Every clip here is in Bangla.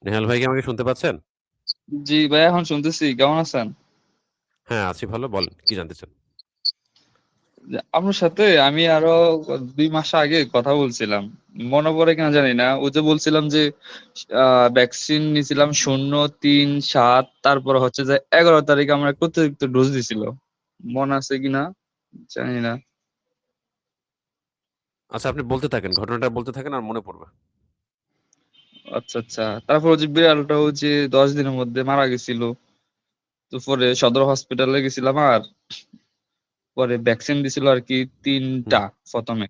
নেহাল ভাই কি আমাকে শুনতে পাচ্ছেন? জি ভাই, এখন শুনতেছি। কেমন আছেন? হ্যাঁ, আছি ভালো। বলেন, কি জানতে চান? আপনার সাথে আমি আরো 2 মাস আগে কথা বলছিলাম, মনে পড়ে কিনা জানি না। ও যে বলছিলাম যে ভ্যাকসিন নিয়েছিলাম 0, 3, 7, তারপর হচ্ছে যে 11 তারিখে আমার একটা অতিরিক্ত ডোজ দিছিল। মনে আছে কিনা জানি না। আচ্ছা, আপনি বলতে থাকেন, ঘটনাটা বলতে থাকেন আর মনে পড়বে। আচ্ছা আচ্ছা, তারপর ওই যে বিড়ালটাও যে 10 দিনের মধ্যে মারা গেছিল। তো পরে সদর হসপিটালে গেছিলাম, আর পরে ভ্যাকসিন দিছিল আর কি হুম। 3টা প্রথমে।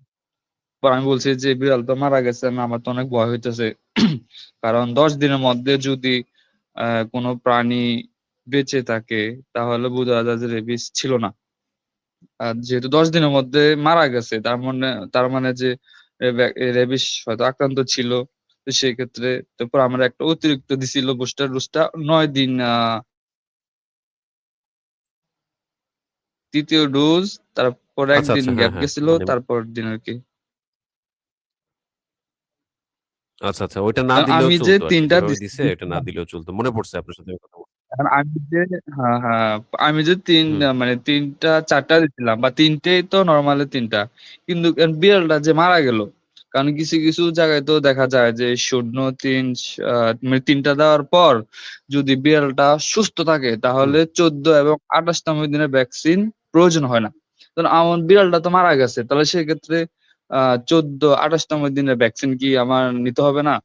পর আমি বলছি যে বিড়াল তো মারা গেছে, আমার তো অনেক ভয় হইতেছে। কারণ 10 দিনের মধ্যে যদি কোনো প্রাণী বেঁচে থাকে, তাহলে বোঝা যায় যে রেবিস ছিল না। আর যেহেতু 10 দিনের মধ্যে মারা গেছে, তার মানে যে রেবিস হয়তো আক্রান্ত ছিল। তো সেই ক্ষেত্রে তারপর আমরা একটা অতিরিক্ত দিছিল বুস্টার ডোজটা 9 দিন, তৃতীয় ডোজ। তারপর আচ্ছা, একদিন আচ্ছা। হ্যাঁ, গ্যাপ হ্যাঁ। গেছিল, মানে তারপর দিন আর কি। আচ্ছা, আচ্ছা। ওইটা না কারণ দিলেও আমি যে চলতো আরকি। 3টা যেভাবে দিছে এটা না দিলেও চলতো। মনে পড়ছে আপনার সাথে কথা বলতে। এখন আমি যে হ্যাঁ হ্যাঁ, আমি যে তিন হুম, মানে 3টা 4টা দিছিলাম, বা 3টেই তো নরমালি 3টা। কিন্তু বিড়ালটা যে মারা গেল, কারণ কিছু কিছু জায়গায় তো দেখা যায় যে 0, 3 মানে 3টা দেওয়ার পর যদি বিড়ালটা সুস্থ থাকে, হুম। তাহলে 14 এবং 28তম দিনের ভ্যাকসিন প্রয়োজন হয় না। তো আমার বিড়ালটা তো মারা গেছে, তাহলে সেক্ষেত্রে 14, 28তম দিনের ভ্যাকসিন কি আমার নিতে হবে না?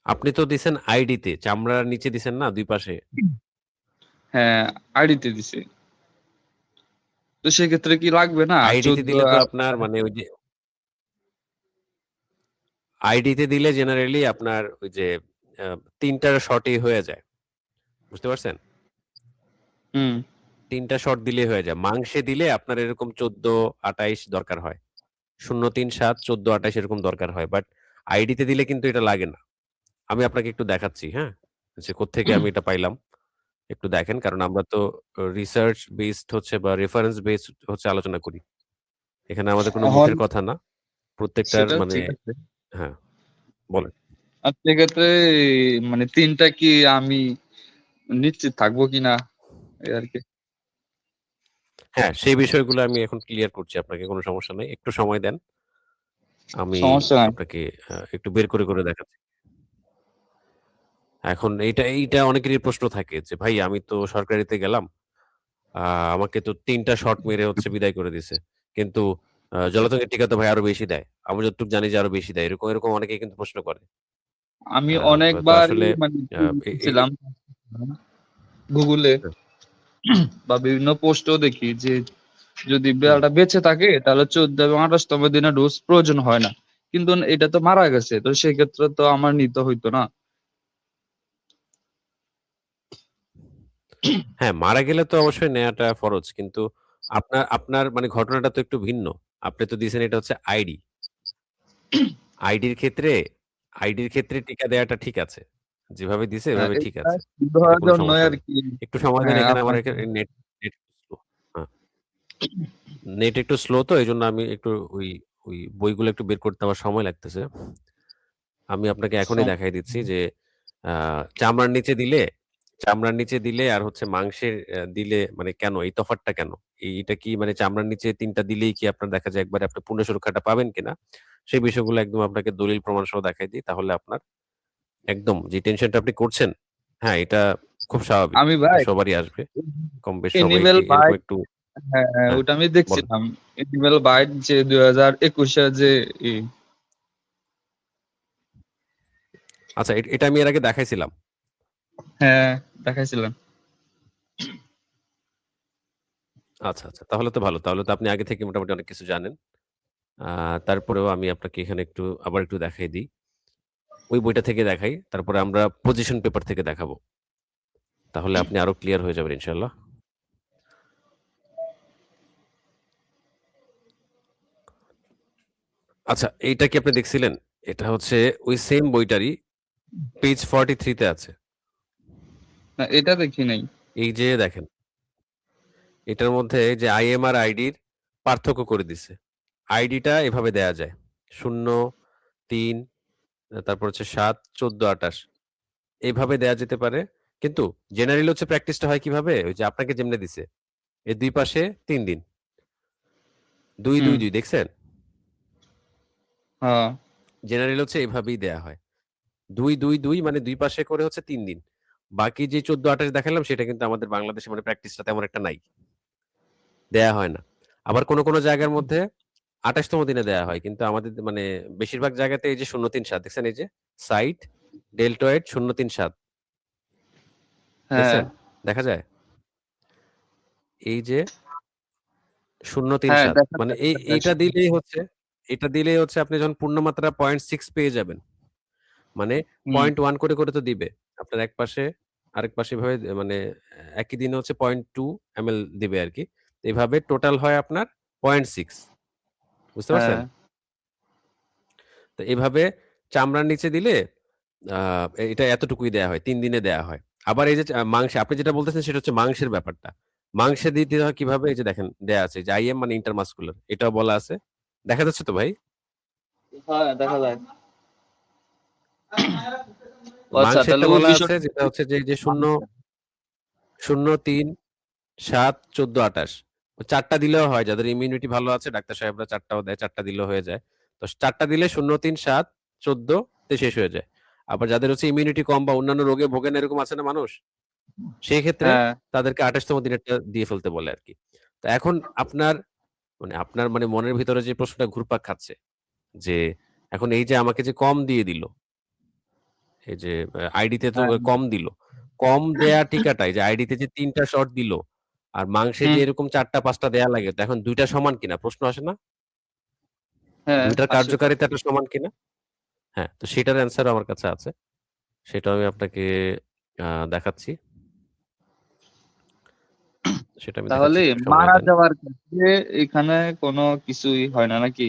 আপনি তো দিছেন আইডিতে, চামড়ার নিচে দিছেন না ২ পাশে? হ্যাঁ, আইডিতে দিছি। তো সেক্ষেত্রে কি লাগবে না আইডিতে 14 দিলে তো আর আপনার মানে ওই যে আইডিতে দিলে জেনারেলি আপনার ওই যে আ ৩ টার শটই হয়ে যায়। বুঝতে পারছেন? হুম। ৩ টা শট দিলেই হয়ে যায়। মাংসে দিলে আপনার এরকম ১৪-২৮ দরকার হয়। ০, ৩, ৭, ১৪, ২৮ এরকম দরকার হয়। বাট আইডিতে দিলে কিন্তু এটা লাগে না। আমি আপনাকে একটু দেখাচ্ছি, হ্যাঁ? যে কোত্থেকে আমি এটা পাইলাম। একটু দেখেন। কারণ আমরা তো রিসার্চ বেসড হচ্ছে বা রেফারেন্স বেসড হচ্ছে আলোচনা করি। এখানে আমাদের কোনো এখন মুখের কথা না। প্রত্যেকটার সেটা মানে ঠিক আছে। হ্যাঁ, বলেন। আর সেক্ষেত্রে মানে ৩টা কি আমি নিশ্চিত থাকবো কিনা, এই আরকি। হ্যাঁ, সেই বিষয়গুলো আমি এখন ক্লিয়ার করছি আপনাকে। কোনো সমস্যা নাই। একটু সময় দেন। আমি সমস্যা নাই। আপনাকে একটু বের করে দেখাচ্ছি। এখন এইটা অনেকেরই প্রশ্ন থাকে যে, "ভাই আমি তো সরকারিতে গেলাম। আ আমাকে তো ৩ টা শট মেরে হচ্ছে বিদায় করে দিছে। কিন্তু জলাতঙ্কের টিকা তো ভাই আরো বেশি দেয়। আমি যতটুকু জানি যে আরো বেশি দেয়।" এরকম অনেকেই কিন্তু প্রশ্ন করে। আমি আ তো অনেকবারই আসলে মানে আ এ এ এ দেখছিলাম গুগলে হ্যাঁ, বা বিভিন্ন পোস্টেও দেখি যে যদি হুম। বিড়ালটা বেঁচে থাকে, তাহলে 14 এবং 28তম দিনে ডোজ প্রয়োজন হয় না। কিন্তু এটা তো মারা গেছে, তো সেক্ষেত্রে তো আমার নিতে হইতো না। হ্যাঁ, মারা গেলে তো অবশ্যই নেয়াটা ফরজ। কিন্তু আপনার মানে ঘটনাটা তো একটু ভিন্ন। আপনি তো দিছেন এটা হচ্ছে আইডি। আইডির ক্ষেত্রে আইডির ক্ষেত্রে টিকা দেয়াটা ঠিক আছে। যেভাবে দিছে এভাবে ঠিক এটা আছে। এতে ধরার কোনো জন্যই সমস্যা আর নেই। কি। একটু সময় দেন হ্যাঁ, এখানে আমার আপনাকে এখানে নেট স্লো। হ্যাঁ, নেট একটু স্লো তো এজন্য আমি একটু ওই ওই বইগুলো একটু বের করতে আমার সময় লাগতেছে। আমি আপনাকে এখনই দেখাই দিচ্ছি যে আ চামড়ার নিচে দিলে চামড়ার নিচে দিলে আর হচ্ছে মাংসের দিলে মানে কেন? এই তফাৎটা কেন? এইটা কি মানে চামড়ার নিচে ৩ টা দিলেই কি আপনার দেখা যায় একবারে আপনি পূর্ণ সুরক্ষাটা পাবেন কিনা? সেই বিষয়গুলো একদম আপনাকে দলিল প্রমাণ সহ দেখাই দিই। তাহলে আপনার একদম যে টেনশনটা আপনি করছেন, হ্যাঁ, এটা খুব স্বাভাবিক। আমি এটা ভাই সবারই আসবে। কম বেশ এনিমেল সবাইকে এরকম বাইট, একটু হ্যাঁ হ্যাঁ, হ্যাঁ, ওটা আমি বলেন। দেখছিলাম। এনিমেল বাইট যে 2021 যে ই, আচ্ছা এটা আমি এর আগে দেখাইছিলাম। হ্যাঁ দেখাইছিলেন। আচ্ছা, আচ্ছা। তাহলে তো ভালো। তাহলে তো আপনি আগে থেকে মোটামুটি অনেক কিছু জানেন। আ তারপরেও আমি আপনাকে এখানে আবার একটু দেখাই দিই। ওই বইটা থেকে দেখাই। তারপরে আমরা পজিশন পেপার থেকে দেখাবো। তাহলে আপনি আরো ক্লিয়ার হয়ে যাবেন ইনশাআল্লাহ। আচ্ছা এইটা কি আপনি দেখছিলেন? এটা হচ্ছে ওই সেম বইটারই পেজ 43 তে আছে। না, এটা দেখি নাই। এই যে দেখেন, এটার মধ্যে যে IMR আইডির পার্থক্য করে দিছে। আইডিটা এভাবে দেয়া যায়। ০ 3 তারপর হচ্ছে 7, 14, 28 এইভাবে দেয়া যেতে পারে। কিন্তু জেনারেলি হচ্ছে প্র্যাকটিসটা হয় কিভাবে? ওই যে আপনাকে যেমনে দিছে। এর ২ পাশে ৩ দিন। ২, ২, হুম, ২ দেখছেন? হ্যাঁ, জেনারেলি হচ্ছে এভাবেই দেয়া হয়। ২, ২, ২ মানে ২ পাশে করে হচ্ছে ৩ দিন। বাকি যে 14, 28 দেখালাম সেটা কিন্তু আমাদের বাংলাদেশে মানে প্র্যাকটিসটা তেমন একটা নাই। দেয়া হয় না। আবার কোন জায়গার মধ্যে ২৮ তম দিনে দেয়া হয়। কিন্তু আমাদের মানে বেশিরভাগ জায়গাতে এই যে ০৩৭ দেখছেন এই যে? সাইড, ডেল্টয়েড ০৩৭ হ্যাঁ, দেখছেন? দেখা যায়? এই যে হ্যাঁ, ০৩৭ দেখা মানে যায়, দেখা যায়। এটা দিলেই হচ্ছে আপনি যখন পূর্ণমাত্রা 0.6 পেয়ে যাবেন। মানে হুম, 0.1 করে তো দিবে। আপনার এক পাশে আরেক পাশে এভাবে মানে একই দিনে হচ্ছে 0.2 এমএল দিবে আরকি। এভাবে টোটাল হয় আপনার 0.6 বুঝতে হ্যাঁ, পারছেন? তো এভাবে চামড়ার নিচে দিলে আ এটা এতটুকুই দেয়া হয়। ৩ দিনে দেয়া হয়। আবার এই যে মাংসে আপনি যেটা বলতেছেন সেটা হচ্ছে মাংসের ব্যাপারটা। মাংসে দিতে হয় কিভাবে? এই যে দেখেন দেয়া আছে যে আইএম মানে ইন্টারমাসকুলার এটাও বলা আছে। দেখা যাচ্ছে তো ভাই? হ্যাঁ, দেখা যায়। ও আচ্ছা, মাংসেরটা তাহলে ওই বলা আছে বিষয়টা যেটা হচ্ছে যে, ০, ৩, ৭, ১৪, ২৮ ৪ টা দিলেও হয়। যাদের ইমিউনিটি ভালো আছে ডাক্তার সাহেবরা ৪ টাও দেয়। ৪ টা দিলেও হয়ে যায়। তো ৪ টা দিলে ০, ৩, ৭, ১৪ তে শেষ হয়ে যায়। আবার যাদের হচ্ছে ইমিউনিটি কম বা অন্যান্য রোগে ভোগেন এরকম আছে না মানুষ? সেই ক্ষেত্রে হ্যাঁ, তাদেরকে ২৮ তম দিনেরটা দিয়ে ফেলতে বলে আরকি। তো এখন আপনার মানে মনের ভিতরে যে প্রশ্নটা ঘুরপাক খাচ্ছে যে, এখন এই যে আমাকে যে কম দিয়ে দিল, এই যে আইডিতে তো হ্যাঁ, কম দিল। কম দেয়া টিকাটা এই যে আইডিতে যে ৩ টা শট দিল, আর মাংসে যে হুম, এরকম ৪ টা ৫ টা দেয়া লাগে, তো এখন ২ টা সমান কিনা? প্রশ্ন আসে না? হ্যাঁ, ২ টার আসে তো। কার্যকারিতাটা সমান কিনা? হ্যাঁ, তো সেটার অ্যান্সারও আমার কাছে আছে। সেটাও আমি আপনাকে দেখাচ্ছি। সেটা আমি দেখাচ্ছি তাহলে একটু সময় মারা দেন। যাওয়ার ক্ষেত্রে এখানে কোনো কিছুই হয় না নাকি?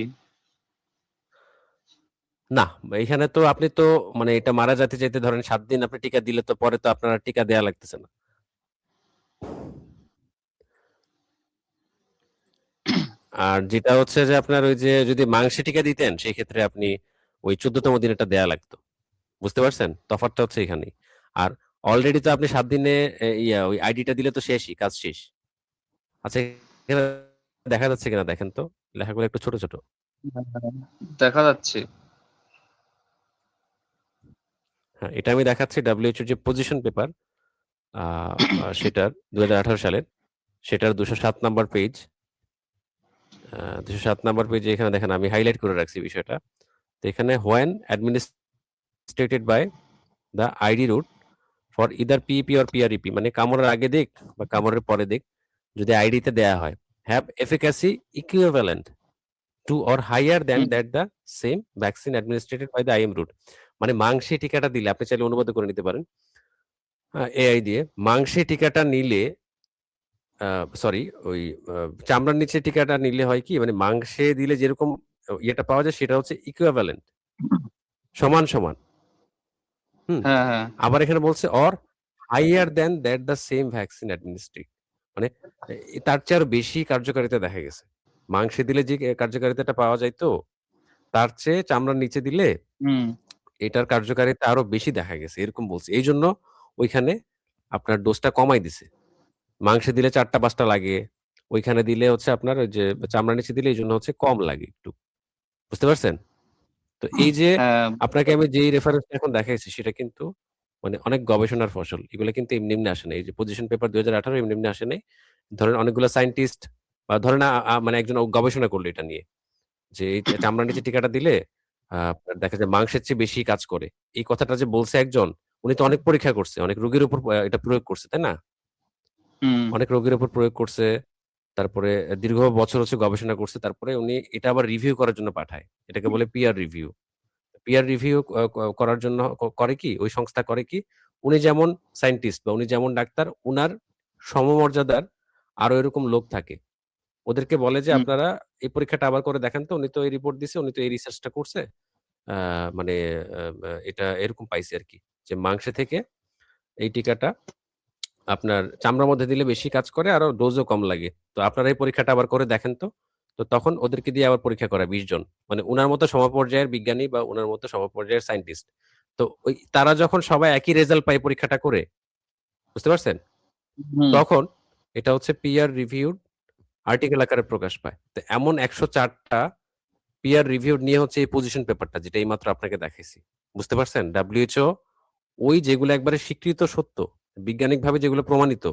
না, এখানে তো আপনি তো মানে এটা মারা যেতে চাইতে ধরেন ৭ দিন আপনি টিকা দিলে তো পরে তো আপনার আর টিকা দেয়া লাগতেছে না। আর যেটা হচ্ছে যে আপনার ওই যে যদি মাংসে টিকা দিতেন সেক্ষেত্রে আপনি ওই ১৪ তম দিনেরটা দেয়া লাগতো। বুঝতে পারছেন? তফাৎটা হচ্ছে এখানেই। আর অলরেডি তো আপনি ৭ দিনে ওই আইডিটা দিলে তো শেষই, কাজ শেষ। আচ্ছা এখানে দেখা যাচ্ছে কিনা দেখেন তো? লেখাগুলো একটু ছোট, ছোট। হ্যাঁ, দেখা যাচ্ছে। হ্যাঁ, এটা আমি দেখাচ্ছি WHO র যে পজিশন পেপার আ আ সেটার ২০১৮ সালের সেটার ২০৭ নাম্বার পেজ। ২০৭ নাম্বার পেজে এখানে দেখেন আমি হাইলাইট করে রাখছি বিষয়টা। তো এখানে when administered by the ID route for either PEP or PREP মানে কামড়ের আগে দিক বা কামড়ের পরে দিক যদি আইডিতে দেয়া হয় have efficacy equivalent to or higher than hmm, that the same vaccine administered by the IM route মানে মাংসে টিকাটা দিলে আপনি চাইলে অনুবাদ করে নিতে পারেন এআই দিয়ে। মাংসে টিকাটা নিলে আ সরি ওই আ চামড়ার নিচে টিকাটা নিলে হয় কি মানে মাংসে দিলে যেরকম ইয়েটা পাওয়া যায় সেটা হচ্ছে equivalent সমান, সমান। হুম? হ্যাঁ, হ্যাঁ, আবার এখানে বলছে or higher than that the same vaccine administered মানে তার চেয়ে আরো বেশি কার্যকারিতা দেখা গেছে। মাংসে দিলে যে কার্যকারিতাটা পাওয়া যাইত, তার চেয়ে চামড়ার নিচে দিলে হুম, এটার কার্যকারিতা আরো বেশি দেখা গেছে। এরকম বলছে। এইজন্য ওইখানে আপনার ডোজটা কমাই দিছে। মাংসে দিলে ৪ টা ৫ টা লাগে। ওইখানে দিলে হচ্ছে আপনার ওই যে চামড়ার নিচে দিলে এইজন্য হচ্ছে কম লাগে একটু। বুঝতে পারছেন? তো এই যে হ্যাঁ, আপনাকে আমি যেই রেফারেন্সটা এখন দেখাইছি সেটা কিন্তু মানে অনেক গবেষণার ফসল। এগুলা কিন্তু এমনি, এমনি আসে নাই। এই যে পজিশন পেপার ২০১৮ এমনি, এমনি আসে নাই। ধরেন অনেকগুলা সায়েন্টিস্ট বা ধরেন মানে একজন গবেষণা করলো এটা নিয়ে। যে এই চামড়ার নিচে টিকাটা দিলে আপনার দেখা যায় মাংসের চেয়ে বেশি কাজ করে। এই কথাটা যে বলছে একজন, উনি তো অনেক পরীক্ষা করছে। অনেক রোগীর উপর এটা প্রয়োগ করছে, তাই না? হুম, অনেক রোগীর উপর প্রয়োগ করছে। তারপরে দীর্ঘ বছর হচ্ছে গবেষণা করছে। তারপরে উনি এটা আবার রিভিউ করার জন্য পাঠায়। এটাকে বলে পিয়ার রিভিউ। পিয়ার রিভিউ ক ক করার জন্য করে কি? ওই সংস্থা করে কি? উনি যেমন সায়েন্টিস্ট বা উনি যেমন ডাক্তার, উনার সমমর্যাদার আরো এরকম লোক থাকে। ওদেরকে বলে যে, হুম, "আপনারা এই পরীক্ষাটা আবার করে দেখেন তো। উনি তো এই রিপোর্ট দিছে, উনি তো এই রিসার্চটা করছে।" আ মানে এটা এরকম পাইছে আরকি। যে মাংসে থেকে এই টিকাটা আপনার চামড়ার মধ্যে দিলে বেশি কাজ করে, আরো ডোজও কম লাগে। তো আপনারা এই পরীক্ষাটা আবার করে দেখেন তো। তো তখন ওদেরকে দিয়ে আবার পরীক্ষা করায় 20 জন। মানে উনার মতো সমপর্যায়ের বিজ্ঞানী বা উনার মতো সমপর্যায়ের সায়েন্টিস্ট। তো তারা যখন সবাই একই রেজাল্ট পায় পরীক্ষাটা করে, বুঝতে পারছেন? হুম। তখন এটা হচ্ছে পিয়ার রিভিউড আর্টিকেল আকারে প্রকাশ পায়। তো এমন ১০৪ টা পিয়ার রিভিউড নিয়ে হচ্ছে এই পজিশন পেপারটা যেটা এইমাত্র আপনাকে দেখাইছি। বুঝতে পারছেন? WHO যেগুলো একবারে স্বীকৃত সত্য, বৈজ্ঞানিকভাবে যেগুলো প্রমাণিত,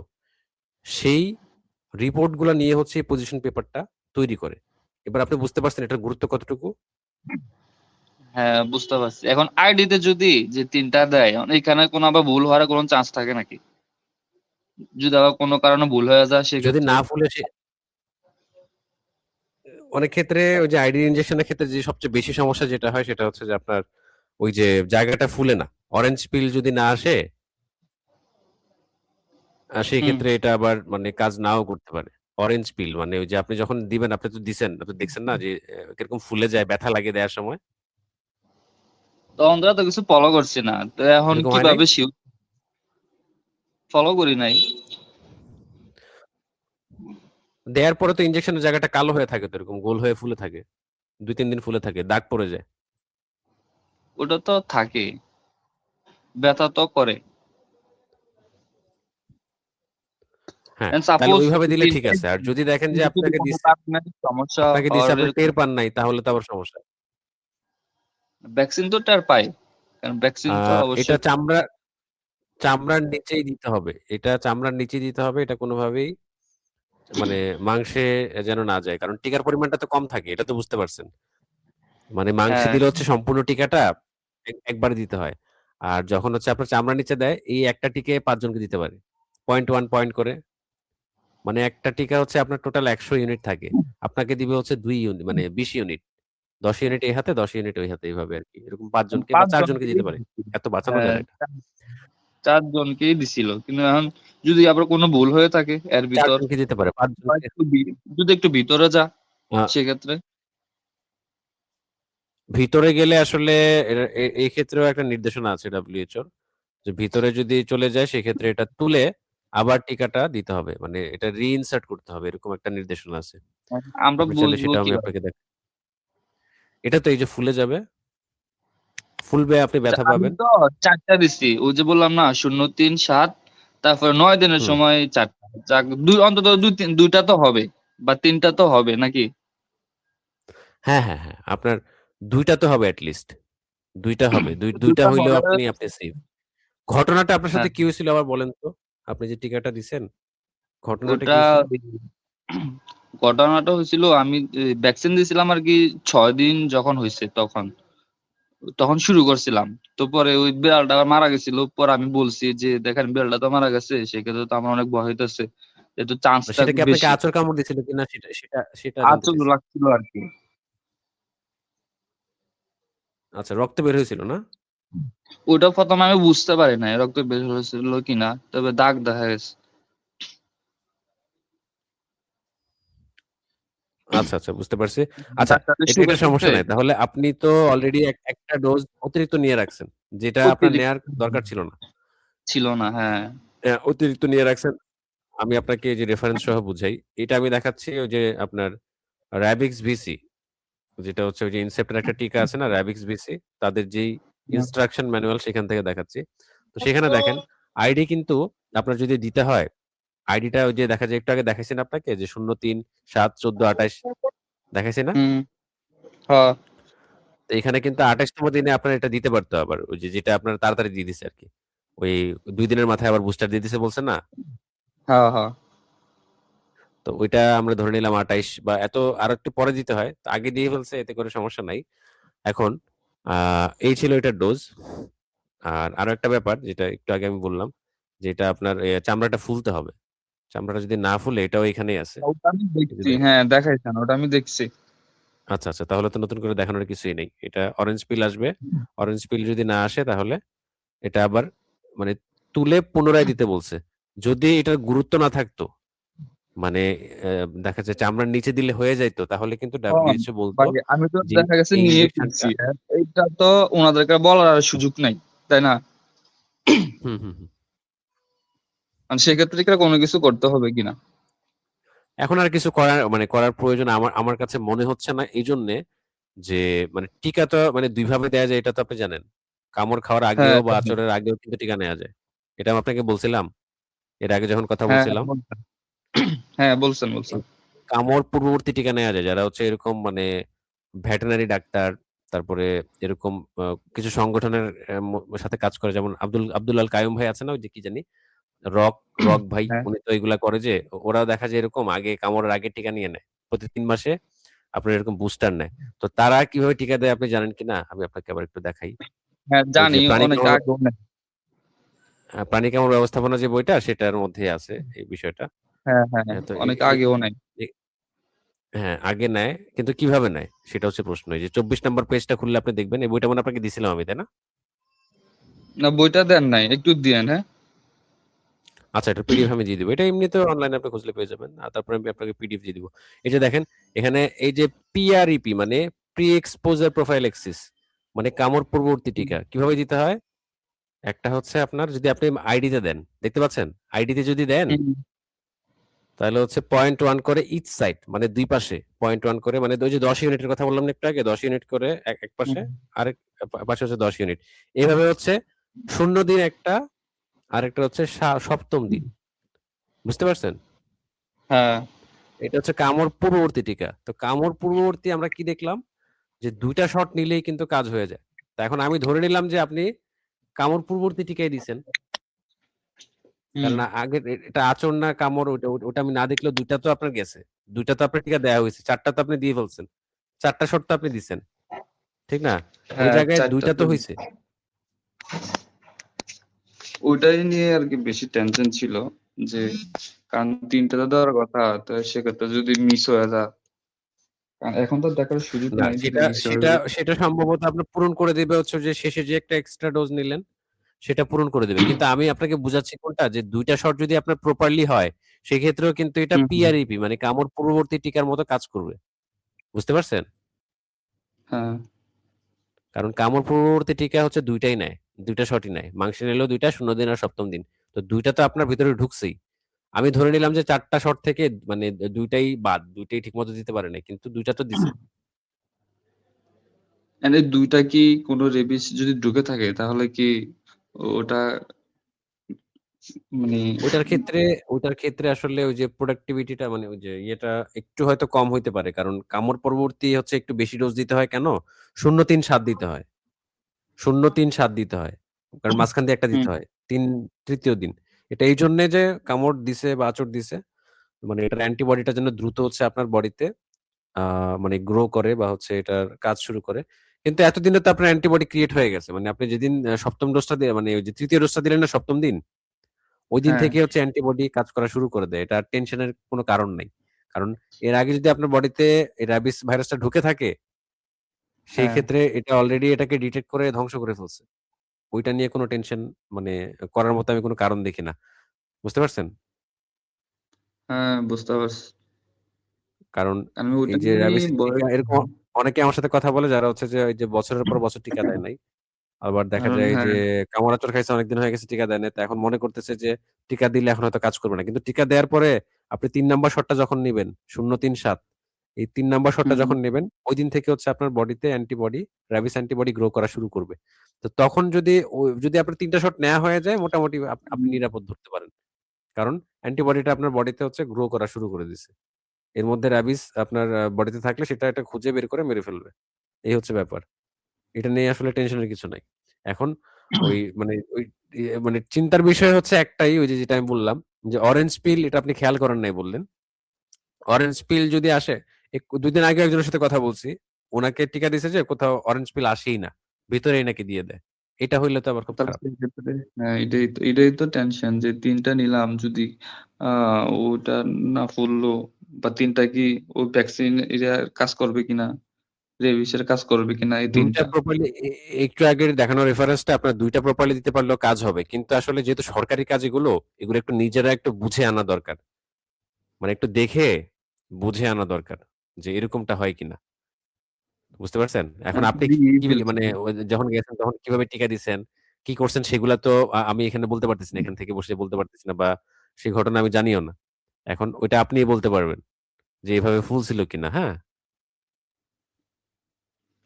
সেই রিপোর্ট গুলা নিয়ে হচ্ছে এই পজিশন পেপারটা তৈরি করে। এবার আপনি বুঝতে পারছেন এটার গুরুত্ব কতটুকু? হ্যাঁ, বুঝতে পারছি। এখন আইডিতে যদি যে ৩ টা দেয়, এখানে কোনো আবার ভুল হওয়ার কোনো চান্স থাকে নাকি? যদি আবার কোনো কারণে ভুল হয়ে যায় যদি সেক্ষেত্রে? না ভুলে অনেক ক্ষেত্রে ওই যে আইডি ইনজেকশনের ক্ষেত্রে যে সবচেয়ে বেশি সমস্যা যেটা হয় সেটা হচ্ছে যে আপনার ওই যে জায়গাটা ফুলে না। অরেঞ্জ পিল যদি না আসে সেই হুম। ক্ষেত্রে এটা আবার মানে কাজ নাও করতে পারে। অরেঞ্জ পিল মানে ওই যে আপনি যখন দিবেন আপনি তো দিছেন, আপনি দেখছেন না যে কিরকম ফুলে যায় ব্যথা লাগে দেওয়ার সময়? তখন তো কিছু ফলো করছি না। তো এখন এরকম হয় নাই? কিভাবে শিওর? ফলো করি নাই। দেয়ার পরে তো ইনজেকশনের জায়গাটা কালো হয়ে থাকে তো এরকম গোল হয়ে ফুলে থাকে। ২-৩ দিন ফুলে থাকে। দাগ পড়ে যায়। ওটা তো থাকেই। ব্যথা তো করে। হ্যাঁ, এন্ড তাহলে সাপোজ ওইভাবে দিলে ৩ ঠিক টাই আছে। আর যদি দেখেন যে যদি আপনাকে কোনো দিছে কারণে সমস্যা আপনাকে দিছে হওয়ার আপনি এরকম টের পান নাই তাহলে তো আবার সমস্যা। ভ্যাকসিন তো টের পাই। কারণ আ ভ্যাকসিন তো এটা অবশ্যই চামড়ার নিচেই দিতে হবে। এটা চামড়ার নিচেই দিতে হবে। এটা কোনোভাবেই মানে মাংসে যেন না যায়। কারণ টিকার পরিমাণটা তো কম থাকে। এটা তো বুঝতে পারছেন। মানে মাংসে হ্যাঁ, দিলে হচ্ছে সম্পূর্ণ টিকাটা একবারে দিতে হয়। আর যখন হচ্ছে আপনার চামড়ার নিচে দেয়, এই একটা টিকায় ৫ জনকে দিতে পারে। 0.1 পয়েন্ট করে। মানে একটা টিকা হচ্ছে আপনার টোটাল ১০০ ইউনিট থাকে। আপনাকে দিবে হচ্ছে ২ মানে ২০ ইউনিট। ১০ ইউনিট এই হাতে, ১০ ইউনিট ওই হাতে এভাবে আরকি। এরকম ৫ জনকে বা ৫ ৪ জনকে জনকেই দিতে পারে। দিছিল। এত বাঁচানো যায় হ্যাঁ, না এটা। ৪ জনকেই দিছিল। কিন্তু এখন যদি আবার কোনো ভুল হয়ে থাকে এর ৪ ভিতর জনকে দিতে পারে। ৫ বা জনকে যদি একটু ভিতরে আ সেক্ষেত্রে? ভিতরে গেলে আসলে এই ক্ষেত্রেও একটা নির্দেশনা আছে WHO র। যে ভিতরে যদি চলে যায় সেক্ষেত্রে এটা তুলে আবার টিকাটা দিতে হবে। মানে এটা রি-ইনসার্ট করতে হবে। এরকম একটা নির্দেশনা আছে। আমরা আপনি চাইলে বুঝবো সেটাও আমি কিভাবে? আপনাকে এটা তো এই যে ফুলে যাবে। ফুলবে আপনি আচ্ছা ব্যথা আমি পাবেন। তো ৪ টা দিছি। ওই যে বললাম না ০, ৩, ৭ তারপরে ৯ দিনের হুম। সময় ৪ টা। অন্তত ২ টা তো হবে বা ৩ টা তো হবে নাকি? হ্যাঁ, হ্যাঁ, হ্যাঁ। আপনার ২ টা তো হবে এট লিস্ট। ২ টা হবে। ২ টা ২ টা হইলেও হলে আপনি সেফ। ঘটনাটা আপনার হ্যাঁ, সাথে কি হয়েছিল আবার বলেন তো? আপনি যে টিকাটা দিছেন, ঘটনাটা ওটা কি হয়েছিল? ঘটনাটা হয়েছিল আমি ভ্যাকসিন দিছিলাম আরকি ৬ দিন যখন হইছে তখন। তখন শুরু করছিলাম। তো পরে ওই বিড়ালটা আবার মারা গেছিল। পরে আমি বলছি যে, "দেখেন বিড়ালটা তো মারা গেছে। সেক্ষেত্রে তো আমার অনেক ভয় হইতেছে। যেহেতু চান্সটা সেটা কি আপনাকে বেশি।" আঁচড় কামড় দিছিল কিনা সেটা সেটা সেটা জানতে আঁচড় চাইছি। লাগছিল আরকি। আচ্ছা রক্ত বের হয়েছিল না? ওটা ১ম আমি বুঝতে পারি নাই রক্ত বের হয়েছিল কিনা। তবে দাগ দেখা গেছে। আচ্ছা, আচ্ছা বুঝতে পারছি। আচ্ছা ডাক্তারে এটা শুকাইতেছে সমস্যা নাই। তাহলে আপনি তো অলরেডি একটা ডোজ অতিরিক্ত নিয়ে রাখছেন। যেটা আপনার অতিরিক্ত নেয়ার দরকার ছিল না। ছিল না। হ্যাঁ। অতিরিক্ত নিয়ে রাখছেন। আমি আপনাকে এই যে রেফারেন্স সহ বুঝাই। এটা আমি দেখাচ্ছি ওই যে আপনার র‍্যাবিক্স ভিসি যেটা হচ্ছে ওই যে ইনসেপ্টের একটা টিকা আছে না র‍্যাবিক্স ভিসি তাদের যেই ইনস্ট্রাকশন ম্যানুয়াল সেখান থেকে দেখাচ্ছি। তো সেখানে দেখেন আইডি কিন্তু আপনার যদি দিতে হয়, আইডিটা ওই যে দেখা যায় একটু আগে দেখাইছি না আপনাকে যে ০৩ ৭ ১৪ ২৮ দেখাইছি না? হুম, হ্যাঁ, তো এখানে কিন্তু ২৮ তম দিনে আপনার এটা দিতে পারতো আবার। ওই যে যেটা আপনার তাড়াতাড়ি দিয়ে দিছে আরকি। ওই ২ দিনের মাথায় আবার বুস্টার দিয়ে দিছে বলছেন না? হ্যাঁ, হ্যাঁ। তো ওইটা আমরা ধরে নিলাম ২৮ বা আরেকটু পরে দিতে হয়। তো আগে দিয়ে ফেলছে এতে করে সমস্যা নাই। এখন আ এই ছিল এটার ডোজ। আর আরো একটা ব্যাপার যেটা একটু আগে আমি বললাম, যেটা আপনার চামড়াটা ফুলতে হবে। চামড়াটা যদি না ফুলে এটাও এখানেই আছে। ওটা আমি এই যে দেখছি। দেখেন। হ্যাঁ, দেখাইছেন। ওটা আমি দেখছি। আচ্ছা, আচ্ছা তাহলে তো নতুন করে দেখানোর কিছুই নেই। এটা অরেঞ্জ পিল আসবে। অরেঞ্জ পিল যদি না আসে তাহলে এটা আবার মানে তুলে পুনরায় দিতে বলছে। যদি এটার গুরুত্ব না থাকতো, মানে দেখা যায় চামড়ার নিচে দিলে হয়ে যাইত তাহলে কিন্তু হ্যাঁ, WHO বলত ভাই আমি তো যে দেখা গেছে এই নিয়ে ইনজেকশনটা ফেলছি। এইটা তো উনাদেরকে বলার আর সুযোগ নাই। তাই না? হুম, হুম, হুম। সেক্ষেত্রে কি আর কোনো কিছু করতে হবে কিনা? এখন আর কিছু করার প্রয়োজন আমার কাছে মনে হচ্ছে না, এই জন্যে যে মানে টিকা তো মানে ২ ভাবে দেয়া যায়, এটা তো আপনি জানেন। কামড় খাওয়ার হ্যাঁ, আগেও বা হ্যাঁ, আঁচড়ের আগেও কিন্তু টিকা নেয়া যায়। এটা আমি আপনাকে বলছিলাম, এর আগে যখন কথা হ্যাঁ, বলছিলাম। বলছেন। হ্যাঁ, বলছেন, এই বলছেন। কামড় পূর্ববর্তী টিকা নেয়া যায়। যারা হচ্ছে এরকম মানে ভেটেরিনারি ডাক্তার, তারপরে এরকম আ কিছু সংগঠনের সাথে কাজ করে, যেমন আব্দুল আল কাইয়ুম ভাই আছে না? ওই যে কি জানি? রক, রক ভাই, হ্যাঁ, উনি তো এগুলা করে যে, ওরাও দেখা যায় এরকম আগে কামড়ের আগে টিকা নিয়ে নেয়। প্রতি ৩ মাসে আপনার এরকম বুস্টার নেয়। তো তারা কিভাবে টিকা দেয় আপনি জানেন কিনা? আমি আপনাকে আবার একটু দেখাই। হ্যাঁ, ওই যে জানি অনেক আগেও না। প্রাণী কামড় ব্যবস্থাপনা যে বইটা, সেটার মধ্যেই আছে এই বিষয়টা। হ্যাঁ, হ্যাঁ, তো এ অনেক এ আগেও নাই। এ হ্যাঁ, আগে নেয়। কিন্তু কিভাবে নেয়? সেটা হচ্ছে প্রশ্ন। এই যে ২৪ নাম্বার পেজটা খুললে আপনি দেখবেন, এই বইটা মনে হয় আপনাকে দিছিলাম আমি, তাই না? না, বইটা দেন নাই। একটু দিয়েন, হ্যাঁ? আচ্ছা, এটা পিডিএফ আমি দিয়ে দিব। এটা এমনিতেও অনলাইনে আপনি খুঁজলে পেয়ে যাবেন। তারপরে আমি আপনাকে পিডিএফ দিয়ে দিব। এই যে দেখেন, এখানে এই যে PrEP মানে প্রি এক্সপোজার প্রোফাইল্যাক্সিস, মানে কামড় পূর্ববর্তী হুম, টিকা। কিভাবে দিতে হয়? একটা হচ্ছে আপনার, যদি আপনি আইডিতে দেন, দেখতে পাচ্ছেন? আইডিতে যদি দেন, হুম, তাহলে হচ্ছে 0.1 করে ইচ সাইড, মানে ২ পাশে 0.1 করে, মানে ওই যে ১০ ইউনিটের কথা বললাম না একটু আগে? ১০ ইউনিট করে এক পাশে, হুম, আরেক পাশে হচ্ছে ১০ ইউনিট। এভাবে হচ্ছে ০ দিন একটা, আরেকটা হচ্ছে ৭ম দিন। বুঝতে পারছেন? হ্যাঁ, এটা হচ্ছে কামড় পূর্ববর্তী টিকা। তো কামড় পূর্ববর্তী আমরা কি দেখলাম? যে ২ টা শট নিলেই কিন্তু কাজ হয়ে যায়। তো এখন আমি ধরে নিলাম যে আপনি কামড় পূর্ববর্তী টিকাই দিছেন। হুম, কারণ আগের এটা আঁচড় না কামড়, ওটা আমি না দেখলেও ২ টা তো আপনার গেছে। ২ টা তো আপনার টিকা দেয়া হইছে। ৪ টা তো আপনি দিয়ে ফেলছেন। ৪ টা শট তো আপনি দিছেন। ঠিক না? ওই হ্যাঁ, জায়গায় ২ ৪ টা টা তো হইছে। ওইটাই নিয়ে আরকি বেশি টেনশন ছিল যে, কারণ ৩ টা তো দেওয়ার কথা। তো সেক্ষেত্রে যদি মিস হয়ে যায়, এখন তো দেখার সুযোগ না, নাই যদি সেটা মিস হয়ে সেটা যায়। সেটা সম্ভবত আপনার পূরণ করে দিবে হচ্ছে যে শেষে যে একটা এক্সট্রা ডোজ নিলেন, সেটা পূরণ করে দিবে। কিন্তু আমি আপনাকে বুঝাচ্ছি কোনটা, যে ২ টা শট যদি আপনার প্রপারলি হয়, সেক্ষেত্রেও কিন্তু এটা হুম, হুম, PrEP মানে কামড় পূর্ববর্তী টিকার মতো কাজ করবে। বুঝতে পারছেন? হ্যাঁ, কারণ কামড় পূর্ববর্তী টিকা হচ্ছে ২ টাই নেয়। ২ টা শটই নেয়। মাংসে নিলেও ২ টা, ০ দিন আর ৭ম দিন। তো ২ টা তো আপনার ভিতরে ঢুকছেই। আমি ধরে নিলাম যে ৪ টা শট থেকে মানে ২ টাই বাদ। ২ টাই ঠিকমতো দিতে পারে নাই। কিন্তু ২ টা তো দিছে। এন্ড এই ২ টা কি কোন রেবিস যদি ঢুকে থাকে তাহলে কি ওটা মানে ওইটার ক্ষেত্রে আসলে ওই যে প্রোডাক্টিভিটিটা, মানে ওই যে ইয়েটা একটু হয়তো কম হইতে পারে। কারণ কামড় পরবর্তী হচ্ছে একটু বেশি ডোজ দিতে হয় কেন? ০-৩-৭ দিতে হয়। ০-৩-৭ দিতে হয়। কারণ মাঝখান দিয়ে একটা হুম, দিতে হয়। ৩য় দিন। এটা এইজন্যে যে কামড় দিছে বা আঁচড় দিছে, মানে এটার অ্যান্টিবডিটা যেন দ্রুত হচ্ছে আপনার বডিতে আ মানে গ্রো করে বা হচ্ছে এটার কাজ শুরু করে। কিন্তু এতদিনে তো আপনার অ্যান্টিবডি ক্রিয়েট হয়ে গেছে। মানে আপনি যেদিন ৭ম ডোজটা মানে ওই যে ৩য় ডোজটা দিলেন না ৭ম দিন? ঐদিন হ্যাঁ, থেকে হচ্ছে অ্যান্টিবডি কাজ করা শুরু করে দেয়। এটা আর টেনশনের কোনো কারণ নাই। কারণ এর আগে যদি আপনার বডিতে এই রাবিস ভাইরাসটা ঢুকে থাকে, সেই হ্যাঁ, ক্ষেত্রে এটা অলরেডি এটাকে ডিটেক্ট করে ধ্বংস করে ফেলছে। ওইটা নিয়ে কোনো টেনশন মানে করার মতো আমি কোনো কারণ দেখি না। বুঝতে পারছেন? হ্যাঁ, বুঝতে পারছি। কারণ আমি ওটা এই যে নিয়েই রাবিসের ভয় টিকা এরকম অনেকে আমার সাথে কথা বলে, যারা হচ্ছে যে ওই যে বছরের পর বছর টিকা দেয় নাই। আবার দেখা কারণ যায় যে হ্যাঁ, কামড়-আঁচড় খাইছে, অনেকদিন হয়ে গেছে টিকা দেয় নাই। তো এখন মনে করতেছে যে টিকা দিলে এখন হয়তো কাজ করবে না। কিন্তু টিকা দেওয়ার পরে আপনি ৩ নাম্বার শটটা যখন নিবেন, ০-৩-৭, এই ৩ নাম্বার শটটা হুম, যখন নিবেন, ঐদিন থেকে হচ্ছে আপনার বডিতে অ্যান্টিবডি, রাবিস অ্যান্টিবডি গ্রো করা শুরু করবে। তো তখন যদি আপনার ৩ টা শট নেয়া হয়ে যায়, মোটামুটি আপনি হুম, নিরাপদ ধরতে পারেন। কারণ অ্যান্টিবডিটা আপনার বডিতে হচ্ছে গ্রো করা শুরু করে দিছে। এর মধ্যে রাবিস আপনার বডিতে থাকলে সেটা এটা খুঁজে বের করে মেরে ফেলবে। এই হচ্ছে ব্যাপার। এটা নিয়ে আসলে টেনশনের কিছু নাই। এখন ওই মানে চিন্তার বিষয় হচ্ছে একটাই, ওই যে যেটা আমি বললাম, যে অরেঞ্জ পিল, এটা আপনি খেয়াল করেন নাই বললেন। অরেঞ্জ পিল যদি আসে, ২ দিন আগেও একজনের সাথে কথা বলছি। উনাকে টিকা দিছে যে কোথাও অরেঞ্জ পিল আসেই না। ভিতরেই নাকি দিয়ে দেয়। এটা হইলে তো আবার খুব তাহলে খারাপ। সেক্ষেত্রে হ্যাঁ, এটাই তো টেনশন যে ৩ টা নিলাম যদি আ ওটা না ফুললো বা ৩ টা কি ওই ভ্যাকসিন কাজ করবে কিনা? রেবিসের কাজ করবে কিনা এই ২ ৩ টা টা। প্রপারলি একটু আগের দেখানো রেফারেন্সটা আপনার ২ টা প্রপারলি দিতে পারলেও কাজ হবে। কিন্তু আসলে যেহেতু সরকারি কাজ এগুলো একটু নিজেরা একটু বুঝে আনা দরকার। মানে একটু দেখে বুঝে আনা দরকার। যে এরকমটা হয় কিনা। বুঝতে পারছেন? এখন আমি আপনি দিয়েই কি ফেলছি। মানে যখন গেছেন তখন কিভাবে টিকা দিছেন? কি করছেন সেগুলা তো আমি এখানে বলতে পারতেছি না। এখান থেকে বসে বলতে পারতেছি না, বা সেই ঘটনা আমি জানিও না। এখন ওইটা আপনিই বলতে পারবেন। যে এভাবে ফুলছিল কিনা, হ্যাঁ?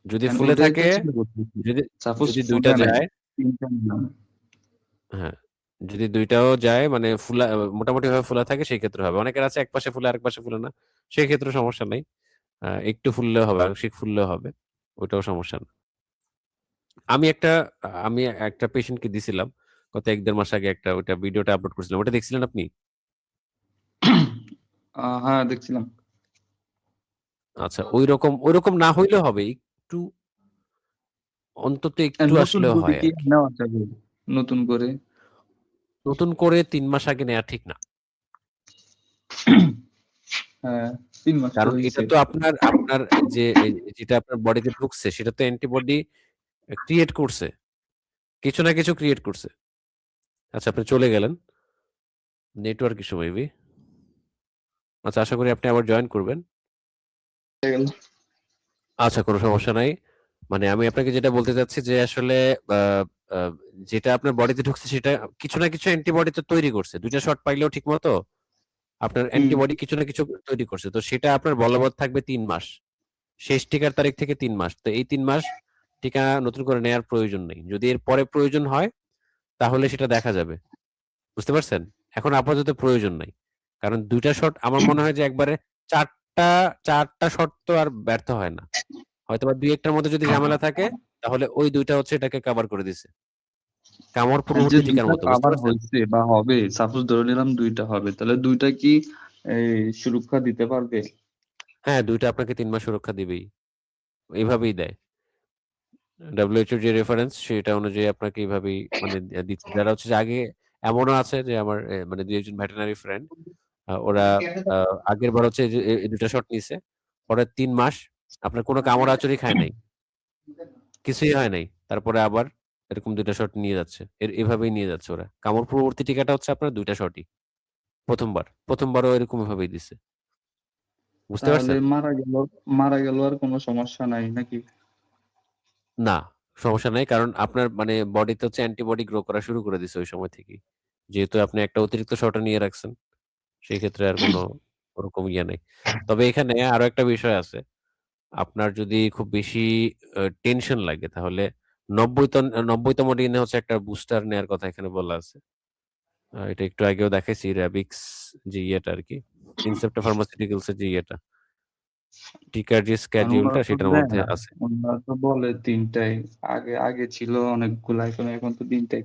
যদি And ফুলে ওটাই তো থাকে, চিন্তা করতেছি। যদি সাপোজ যদি ২ টা ফুলে নাই, যায় ৩ টা নিলাম। হ্যাঁ, যদি ২ টাও যায় মানে মোটামুটি ভাবে ফুলা থাকে সেই ক্ষেত্রে হবে। অনেকের আছে এক পাশে ফুলে আরেক পাশে ফুলে না। সেই ক্ষেত্রে সমস্যা নাই। একটু ফুললেও হবে, আংশিক ফুললেও হবে। ওটাও সমস্যা না। আমি একটা আমি একটা পেশেন্টকে দিছিলাম। গত ১-১.৫ মাস আগে ওইটা ভিডিওটা আপলোড করছিলাম। ওটা দেখছিলেন আপনি? হ্যাঁ, দেখছিলাম। আচ্ছা, ঐরকম না হইলেও হবে। অন্তত একটু নতুন আসলেও করে হয় কি আরকি। নেওয়া যাবে? নতুন করে? নতুন করে ৩ মাস আগে নেয়া ঠিক না। হ্যাঁ, ৩ মাস তো কারণ এটা হইছে। তো আপনার আপনার যে যেটা আপনার বডিতে ঢুকছে সেটা তো অ্যান্টিবডি ক্রিয়েট করছে। কিছু না কিছু ক্রিয়েট করছে। আচ্ছা আপনি চলে গেলেন। Network issue maybe. আচ্ছা আশা করি আপনি আবার জয়েন করবেন। হয়ে গেল। আচ্ছা কোনো সমস্যা নাই। মানে আমি আপনাকে যেটা বলতে চাচ্ছি যে আসলে আ আ যেটা আপনার বডিতে ঢুকছে সেটা কিছু না কিছু অ্যান্টিবডি তো তৈরি করছে। ২ টা শট পাইলেও ঠিকমতো আপনার হুম। অ্যান্টিবডি কিছু না কিছু তৈরি করছে। তো সেটা আপনার বলবৎ থাকবে ৩ মাস। শেষ টিকার তারিখ থেকে ৩ মাস। তো এই ৩ মাস টিকা নতুন করে নেয়ার প্রয়োজন নেই। যদি এর পরে প্রয়োজন হয় তাহলে সেটা দেখা যাবে। বুঝতে পারছেন? এখন আপাতত প্রয়োজন নাই। কারণ ২ টা শট আমার মনে হয় যে একবারে ৪ টা ৪ টা শট তো আর ব্যর্থ হয় না। হয়তোবা ২-১ টার মধ্যে যদি ঝামেলা থাকে তাহলে ওই ২ টা হচ্ছে এটাকে কভার করে দিছে। কামড় যে পূর্ববর্তী ২ টিকার টা মতো। বুঝতে কাভার পারছেন? হইছে বা হবে, সাপোজ ধরে নিলাম ২ টা হবে। তাহলে ২ টা কি এই সুরক্ষা দিতে পারবে? হ্যাঁ, ২ টা আপনাকে ৩ মাস সুরক্ষা দিবেই। এভাবেই দেয়। WHO র যে রেফারেন্স সেটা অনুযায়ী আপনাকে এভাবেই মানে দিচ্ছে। যারা হচ্ছে যে আগে এমনও আছে যে আমার মানে ২ একজন ভেটেরিনারি ফ্রেন্ড ওরা আ আগেরবার হচ্ছে যে ২ টা শট নিছে। পরে ৩ মাস আপনার কোন কামড়-আঁচড়ই খায় নাই। কিছুই হয় নাই। তারপরে আবার এরকম ২ টা শট নিয়ে যাচ্ছে। এভাবেই নিয়ে যাচ্ছে ওরা। কামড় পূর্ববর্তী টিকাটা হচ্ছে আপনার ২ টা শটই। ১ম বার। ১ম বারও এরকম এভাবেই দিছে। বুঝতে তাহলে পারছেন? মারা গেল আর কোনো সমস্যা নাই নাকি? না, সমস্যা নাই। কারণ আপনার মানে বডিতে হচ্ছে অ্যান্টিবডি গ্রো করা শুরু করে দিছে ওই সময় থেকেই। যেহেতু আপনি একটা অতিরিক্ত শটও নিয়ে রাখছেন, সেই ক্ষেত্রে আর কোন ওরকম ইয়ে নাই। তবে এখানে আরো একটা বিষয় আছে। আপনার যদি খুব বেশি টেনশন লাগে তাহলে ৯০ তম দিনে হচ্ছে একটা বুস্টার নেয়ার কথা এখানে বলা আছে। এটা একটু আগেও দেখাইছি র‍্যাবিক্স যে ইয়েটা আরকি। ইনসেপ্টা ফার্মাসিউটিক্যালস এর যে ইয়েটা, টিকার যে আর উনারা স্কেডিউলটা তো সেটার দেয় মধ্যে না। আছে। উনারা তো বলে ৩ টাই। আগে আগে ছিল অনেকগুলা, এখন তো ৩ টাই।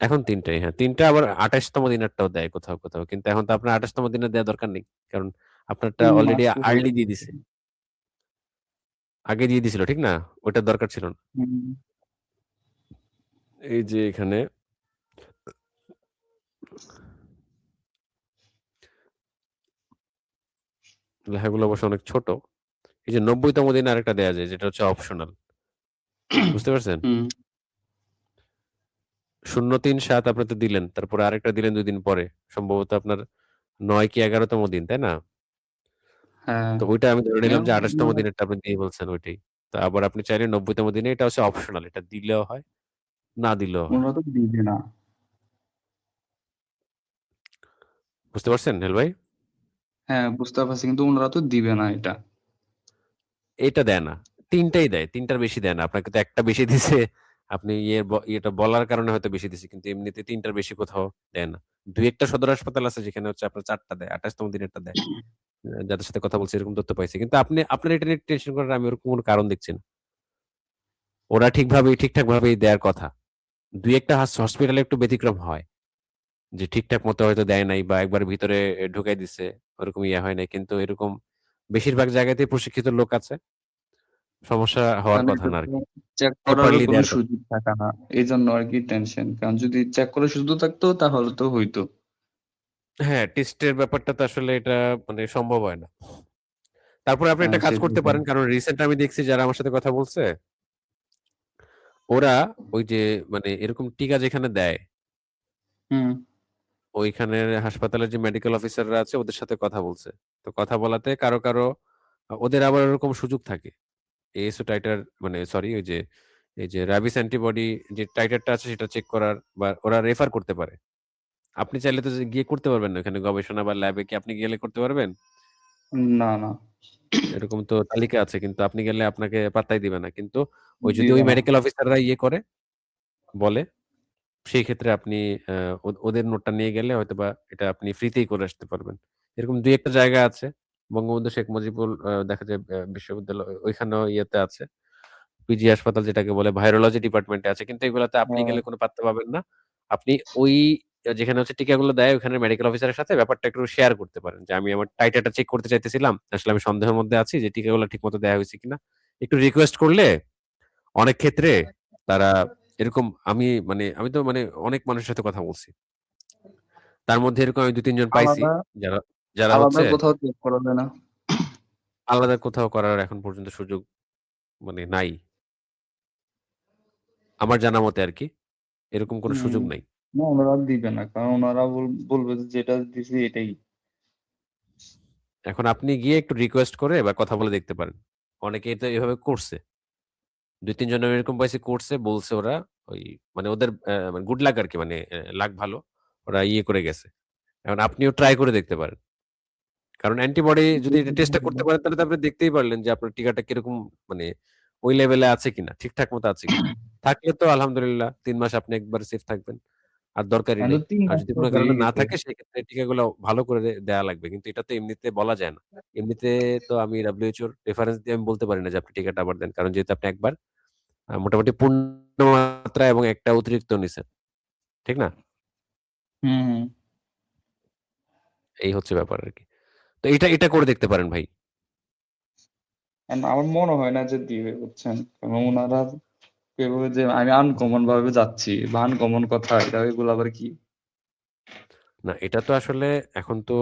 এখন ৩ টাই হ্যাঁ। ৩ টা আবার ২৮ তম দিনেরটাও দেয় কোথাও, কোথাও। কিন্তু এখন তো আপনার ২৮ তম দিনে দেওয়ার দরকার নেই। কারণ আপনারটা ৩ অলরেডি মাস তো হয়ে আর্লি দিয়ে গেছে। দিছে। আগে দিয়ে দিছিল, ঠিক না? ওইটার দরকার ছিল না। হুম। এই যে এখানে লেখাগুলো অবশ্য অনেক ছোট। এই যে ৯০ তম দিনে আরেকটা দেয়া যায় যেটা হচ্ছে অপশনাল। বুঝতে পারছেন? হুম। ০৩-৭ আপনি তো দিলেন। তারপরে আরেকটা দিলেন ২ দিন পরে। সম্ভবত আপনার ৯ কি ১১ তম দিন, তাই না? হ্যাঁ। তো ওইটা আমি ধরে নিলাম এও যে ২৮ তম উনারা দিনেরটা আপনি দিয়ে ফেলছেন ওইটাই। তো আবার আপনি চাইলে ৯০ তম দিনে এটা হচ্ছে অপশনাল। এটা দিলেও হয়, না দিলেও হয়। উনারা তো দিবে না। বুঝতে পারছেন হেল ভাই? হ্যাঁ, বুঝতে পারছি। কিন্তু উনারা তো দিবে না এটা। এটা দেয় না। ৩ টাই দেয়। ৩ টার বেশি দেয় না। আপনাকে তো একটা বেশি দিছে। আপনি ইয়েটা বলার কারণে হয়তো বেশি দিছে। কিন্তু এমনিতে ৩ টার বেশি কোথাও দেয় না। ২-১ টা সদর হাসপাতাল আছে যেখানে হচ্ছে আপনার ৪ টা দেয়। ২৮ তম দিনেরটা দেয়। যাদের সাথে কথা বলছি এরকম তথ্য পাইছি। কিন্তু আপনার এটা নিয়ে টেনশন করার আমি ওরকম কোন কারণ দেখছি না। ওরা ঠিকঠাকভাবেই দেয়ার কথা। ২-১ টা হসপিটালে একটু ব্যতিক্রম হয়। যে ঠিকঠাক মতো হয়তো দেয় নাই বা একবার ভিতরে ঢুকাই দিছে। ওরকম ইয়ে হয় নাই। কিন্তু এরকম বেশিরভাগ জায়গাতেই প্রশিক্ষিত লোক আছে। সমস্যা হওয়ার মানে কথা এটা না তো আরকি। চেক করারও প্রপারলি কোনো দেয়ার কথা। সুযোগ থাকে না। এজন্য আরকি টেনশন। কারণ যদি চেক করার সুযোগ থাকতো তাহলে তো হইতো। হ্যাঁ, টেস্টের ব্যাপারটা তো আসলে এটা মানে সম্ভব হয় না। তারপরে আপনি হ্যাঁ, একটা কাজ সেটাই করতে তো। পারেন। কারণ রিসেন্ট আমি দেখছি যারা আমার সাথে কথা বলছে, ওরা ওই যে মানে এরকম টিকা যেখানে দেয়, হুম। ওইখানের হাসপাতালের যে মেডিকেল অফিসাররা আছে ওদের সাথে কথা বলছে। তো কথা বলাতে কারো ওদের আবার ওরকম সুযোগ থাকে। এএসও টাইটার মানে সরি ওই যে এই যে রাবিস অ্যান্টিবডি যে টাইটারটা আছে সেটা চেক করার বা ওরা রেফার করতে পারে। আপনি চাইলে তো গিয়ে করতে পারবেন না। ওখানে গবেষণা বা ল্যাবে কি আপনি গেলে করতে পারবেন? না, না। এরকম তো তালিকা আছে, কিন্তু আপনি গেলে আপনাকে পাত্তাই দিবে না। কিন্তু ওই যদি ওই দিবে না। মেডিকেল অফিসাররা ইয়ে করে, বলে, সেই ক্ষেত্রে আপনি আ ওদের নোটটা নিয়ে গেলে হয়তোবা এটা আপনি ফ্রিতেই করে আসতে পারবেন। এরকম ২-১ টা জায়গা আছে। বঙ্গবন্ধু শেখ মুজিবুর দেখা যায় বিশ্ববিদ্যালয় ওইখানেও ইয়েতে আছে। পিজি হাসপাতাল যেটাকে বলে ভাইরোলজি ডিপার্টমেন্টে আছে। কিন্তু এগুলাতে আপনি হ্যাঁ, গেলে কোনো পাত্তা পাবেন না। আপনি ওই যেখানে হচ্ছে টিকাগুলো দেয় ওখানের মেডিকেল অফিসারের সাথে ব্যাপারটা একটু শেয়ার করতে পারেন। যে আমি আমার টাইটারটা চেক করতে চাইতেছিলাম। আসলে আমি সন্দেহের মধ্যে আছি যে টিকাগুলো ঠিকমতো দেয়া হইছে কিনা। একটু রিকোয়েস্ট করলে অনেক ক্ষেত্রে তারা এরকম আমি তো অনেক মানুষের সাথে কথা বলছি। তার মধ্যে এরকম আমি ২-৩ জন পাইছি আলাদা যারা যারা আলাদা হচ্ছে কোথাও চেক করা যায় না? আলাদা কোথাও করার এখন পর্যন্ত সুযোগ নাই। আমার জানা মতে আরকি। এরকম কোনো হুম। সুযোগ নাই। না ওনারা দিবে না। কারণ ওনারা বলবে যে যেটা দিছি এটাই। এখন আপনি গিয়ে একটু রিকোয়েস্ট করে বা কথা বলে দেখতে পারেন। অনেকেই তো এভাবে করছে। ২-৩ জন আমি এরকম পাইছি করছে, বলছে ওরা ওই ওদের গুড লাক আরকি লাক ভালো। ওরা ইয়ে করে গেছে। এখন আপনিও ট্রাই করে দেখতে পারেন। কারণ অ্যান্টিবডি যদি এটা টেস্টটা করতে পারেন তাহলে তো আপনি দেখতেই পারলেন যে আপনার টিকাটা কিরকম মানে ওই লেভেলে আছে কিনা, ঠিকঠাক মতো আছে কিনা। থাকলে তো আলহামদুলিল্লাহ ৩ মাস আপনি একবারে সেফ থাকবেন। আর দরকারই এখন নাই। তো ৩ আর মাস যদি তো কোন হয়ে কারণে না গেছে। থাকে সেক্ষেত্রে টিকাগুলো ভালো করে দেয়া লাগবে। কিন্তু এটা তো এমনিতে বলা যায় না। এমনিতে তো আমি WHO র রেফারেন্স দিয়ে আমি বলতে পারি না যে আপনি টিকাটা আবার দেন। কারণ যেহেতু আপনি একবার মোটামুটি পূর্ণ মাত্রা এবং একটা অতিরিক্ত নিছেন। ঠিক না? হুম, হুম। এই হচ্ছে ব্যাপার আরকি। তো এটা করে দেখতে পারেন ভাই। আমার মনে হয় না যে দিবে বুঝছেন? কারণ উনারা এভাবে যে আমি আনকমন ভাবে যাচ্ছি বা আনকমন কথা এগুলো আবার কি? না, এটা তো আসলে এখন তো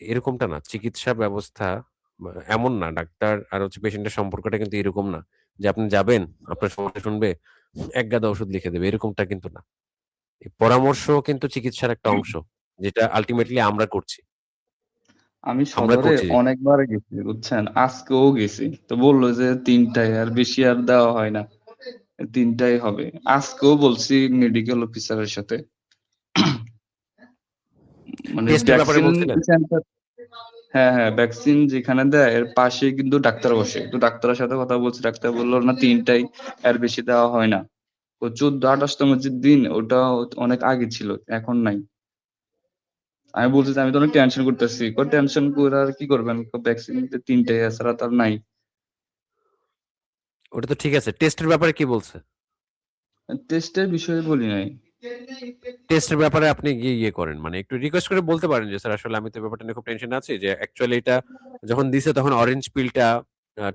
এরকমটা না। চিকিৎসা ব্যবস্থা এমন না। ডাক্তার আর হচ্ছে পেশেন্টের সম্পর্কটা কিন্তু এরকম না। যে আপনি যাবেন, আপনার সমস্যা শুনবে, একগাদা ওষুধ লিখে দেবে। এরকমটা কিন্তু না। এই পরামর্শ কিন্তু চিকিৎসার একটা অংশ। যেটা আল্টিমেটলি আমরা করছি। আমি আমরা সদরে করছি যেটা। অনেকবার গেছি বুঝছেন? আজকেও গেছি। তো বলল যে ৩ টাই আর বেশি আর দেওয়া হয় না। ৩ টাই হবে। আজকেও বলছি মেডিকেল অফিসারের সাথে। মানে টেস্টের ব্যাপারে ভ্যাকসিন বলছিলেন? সেন্টার হ্যাঁ, হ্যাঁ, ভ্যাকসিন যেখানে দেয় এর পাশেই কিন্তু ডাক্তার বসে। তো ডাক্তারের সাথে কথা বলছি। ডাক্তার বলল না ৩ টাই, এর বেশি দেওয়া হয় না। ও ১৪-২৮ তম যে দিন ওটা অনেক আগে ছিল। এখন নাই। আমি বলছি যে আমি তো অনেক টেনশন করতেছি। কয় টেনশন করে আর কি করবেন? ভ্যাকসিন তো ৩ টাই এছাড়া তো আর নাই। ওটা তো ঠিক আছে। টেস্টের ব্যাপারে কি বলছে? টেস্টের বিষয়ে বলি নাই। টেস্টের ব্যাপারে আপনি গিয়ে ইয়ে করেন। একটু রিকোয়েস্ট করে বলতে পারেন যে, "স্যার আসলে আমি তো ব্যাপারটা নিয়ে খুব টেনশনে আছি যে অ্যাকচুয়ালি এটা যখন দিছে তখন অরেঞ্জ পিলটা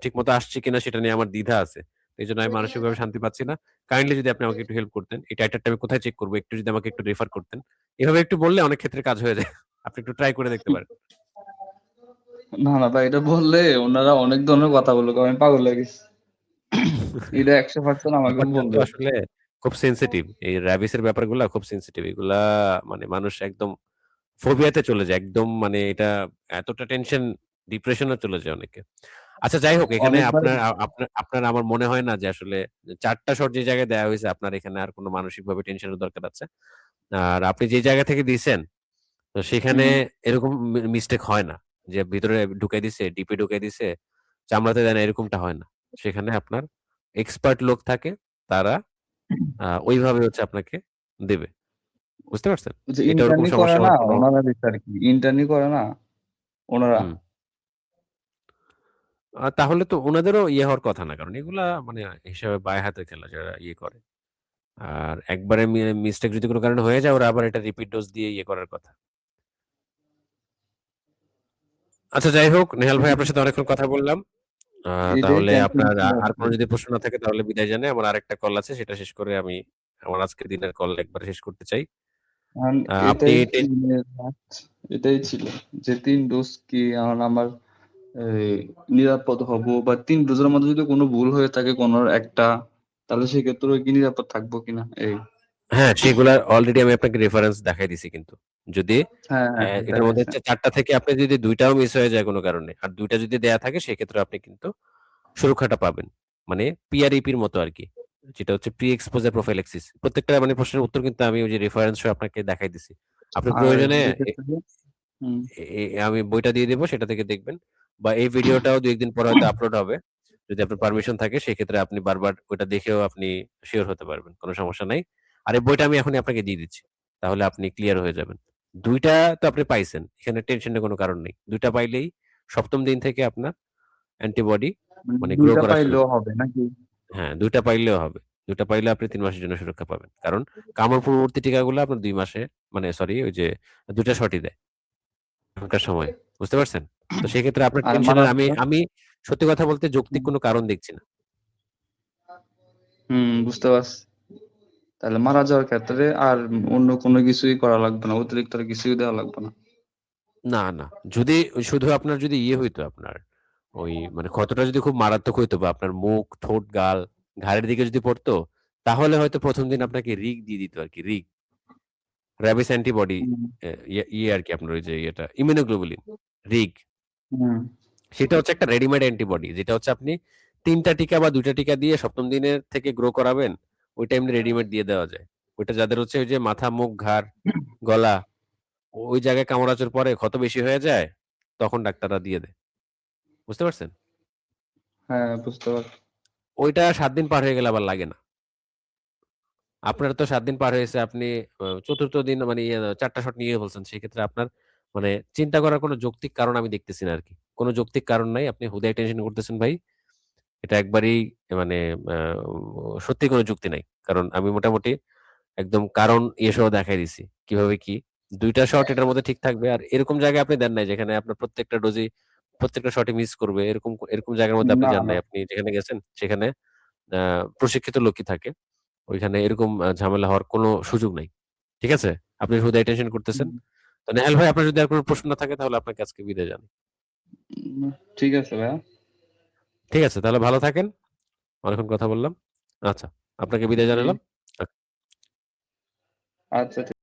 ঠিকমতো আসছে কিনা সেটা নিয়ে আমার দ্বিধা আছে। এজন্য আমি মানসিকভাবে শান্তি পাচ্ছি না। কাইন্ডলি যদি আপনি আমাকে একটু হেল্প করতেন। এই টাইটারটা আমি কোথায় চেক করব? একটু যদি আমাকে একটু রেফার করতেন।" এভাবে একটু বললে অনেক ক্ষেত্রে কাজ হয়ে যায়। আপনি একটু ট্রাই করে দেখতে পারেন। না, না ভাই এটা বললে উনারা অনেক ধরনের কথা বলবে। আমি পাগল হয়ে গেছি। এটা ১০০% আমাকেও ব্যাপারটা তো বলবে। আসলে খুব সেনসিটিভ। এই র‍্যাবিস এর ব্যাপারগুলা খুব সেনসিটিভ। এগুলা মানুষ একদম ফোবিয়াতে চলে যায়। একদম এটা এতটা টেনশন, ডিপ্রেশন এ চলে যায় অনেকে। আচ্ছা যাই হোক, এখানে অনেকবার আপনার আমার মনে হয় না যে আসলে ৪ টা শট যে জায়গায় দেয়া হইছে আপনার এখানে আর কোন মানসিকভাবে টেনশনের দরকার আছে। আর আপনি যে জায়গা থেকে দিছেন, তো সেখানে হুম, এরকম মিস্টেক হয় না। যে ভিতরে ঢুকাই দিছে, ডিপে ঢুকাই দিছে, চামড়াতে দেয় না, এরকমটা হয় না। সেখানে আপনার এক্সপার্ট লোক থাকে। তারা ওইভাবে হচ্ছে আপনাকে দেবে। বুঝতে পারছেন? যে এটা ওরকম ইন্টার্নি করে সমস্যা না হওয়ার কোনো ওনারা দিছে আরকি। ইন্টার্নি করে না ওনারা। হুম। তাহলে তো উনাদেরও ইয়ে হওয়ার কথা না। কারণ এগুলা হিসাবে বায়ে হাতের খেলা যারা ইয়ে করে। আর একবারে মিস্টেক যদি কোন কারণে হয়ে যায় ওরা আবার এটা রিপিট ডোজ দিয়ে ইয়ে করার কথা। আচ্ছা যাই হোক, নেহাল ভাই আপনার সাথে অনেকক্ষণ কথা বললাম। এটাই তাহলে টেনশন আপনার ছিল আর আরকি। কোন যদি প্রশ্ন না থাকে তাহলে বিদায় জানাই। আমার আরেকটা কল আছে সেটা শেষ করে আমি আমার আজকের দিনের কল একবারে শেষ করতে চাই। এখন আপনি এটাই এটাই ছিল যে ৩ ডোজ কি এখন আমার এই নিরাপদ হবো বা ৩ ডোজের মধ্যে যদি কোনো ভুল হয়ে থাকে কোনো একটা তাহলে সেক্ষেত্রেও কি নিরাপদ থাকবো কিনা এই। হ্যাঁ, সেগুলা অলরেডি আমি আপনাকে রেফারেন্স দেখাই দিছি কিন্তু। যদি হ্যাঁ, হ্যাঁ, হ্যাঁ, এটার মধ্যে দেখাইছেন। হচ্ছে ৪ টা থেকে আপনি যদি ২ টাও মিস হয়ে যায় কোন কারণে, আর ২ টা যদি দেয়া থাকে সেক্ষেত্রে আপনি কিন্তু সুরক্ষাটা পাবেন। পিআরইপির মতো আরকি। যেটা হচ্ছে প্রি এক্সপোজার প্রোফাইল্যাক্সিস। প্রত্যেকটা প্রশ্নের উত্তর কিন্তু আমি ওই যে রেফারেন্স সহ আপনাকে দেখাই দিছি। আপনি আর প্রয়োজনে যেক্ষেত্রে হুম, আমি বইটা দিয়ে দিব সেটা থেকে দেখবেন। বা এই ভিডিওটাও ২-১ দিন পরে হয়তো আপলোড হবে। যদি আপনার পারমিশন থাকে সেক্ষেত্রে আপনি বারবার ওইটা দেখেও আপনি সিওর হতে পারবেন। কোন সমস্যা নাই। আর এই বইটা আমি এখনই আপনাকে দিয়ে দিচ্ছি। তাহলে আপনি ক্লিয়ার হয়ে যাবেন। ২ টা তো আপনি পাইছেন। এখানে টেনশনের কোনো কারণ নেই। ২ টা পাইলেই ৭ম দিন থেকে আপনার অ্যান্টিবডি মানে মানে ২ গ্রো টা করা শুরু পাইলেও করবে। হবে নাকি? হ্যাঁ, ২ টা পাইলেও হবে। ২ টা পাইলে আপনি ৩ মাসের জন্য সুরক্ষা পাবেন। কারণ কামড় পূর্ববর্তী টিকাগুলো আপনার ২ মাসে মানে সরি ওই যে ২ টা শটই দেয় এখনকার সময়ে। বুঝতে পারছেন? তো সেক্ষেত্রে আপনার আর মারা টেনশনের আমি আমি সত্যি কথা বলতে যৌক্তিক হুম, কোনো কারণ দেখছি না। বুঝতে পারছি। তাহলে মারা যাওয়ার ক্ষেত্রে আর অন্য কোনো কিছুই করা লাগবে না। অতিরিক্ত আর কিছুই দেওয়া লাগবে না। না, না। যদি শুধু আপনার যদি ইয়ে হইতো আপনার ওই মানে ক্ষতটা যদি খুব মারাত্মক হইতো বা আপনার মুখ, ঠোঁট, গাল, ঘাড়ের দিকে যদি পড়তো তাহলে হয়তো ১ম দিন হুম, আপনাকে রিগ দিয়ে দিত আরকি রিগ। র‍্যাবিস অ্যান্টিবডি হুম, ইয়ে আরকি আপনার ওই যে ইয়েটা ইমিউনোগ্লোবুলিন, রিগ। হুম, সেটা হচ্ছে একটা রেডিমেড অ্যান্টিবডি যেটা হচ্ছে আপনি ৩ টা টিকা বা ২ টা টিকা দিয়ে ৭ম দিনের থেকে গ্রো করাবেন, ওইটা এমনি রেডিমেড দিয়ে দেওয়া যায়। ওইটা যাদের হচ্ছে ওই যে মাথা, মুখ, ঘাড়, গলা ওই জায়গায় কামড়ানোর পরে ক্ষত বেশি হয়ে যায়, তখন ডাক্তাররা দিয়ে দেয়। বুঝতে পারছেন? হ্যাঁ, বুঝতে পারছি। ওইটা ৭ দিন পার হয়ে গেলে আবার লাগে না। আপনার তো ৭ দিন পার হয়েছে আপনি ৪র্থ দিন মানে ৪ টা শট নিয়ে ফেলছেন। সেক্ষেত্রে আপনার মানে চিন্তা করার কোনো যৌক্তিক কারণ আমি দেখতেছি না আরকি। কোনো যৌক্তিক কারণ নাই। আপনি হুদায় টেনশন করতেছেন ভাই। এটা একবারেই মানে আ সত্যি কোনো যুক্তি নাই। কারণ আমি মোটামুটি একদম কারণ সহ দেখায় দিছি। কিভাবে কি ২ টা শট এটার মধ্যে ঠিক থাকবে। আর এরকম জায়গায় আপনি দেন নাই যেখানে আপনার প্রত্যেকটা ডোজই প্রত্যেকটা শটই মিস করবে। এরকম জায়গার মধ্যে আপনি না, যান না। নাই। আপনি যেখানে গেছেন সেখানে আ প্রশিক্ষিত লোকই থাকে। ওইখানে এরকম ঝামেলা হওয়ার কোনো সুযোগ নাই। ঠিক আছে? আপনি হুদায় টেনশন করতেছেন। হুম, তো নেহাল ভাই আপনার যদি আর কোনো প্রশ্ন না থাকে তাহলে আপনাকে আজকে বিদায় জানাই। ঠিক আছে ভাইয়া। ঠিক আছে? তাহলে ভালো থাকেন। অনেকক্ষণ কথা বললাম। আচ্ছা, আপনাকে বিদায় জি। জানালাম। আচ্ছা।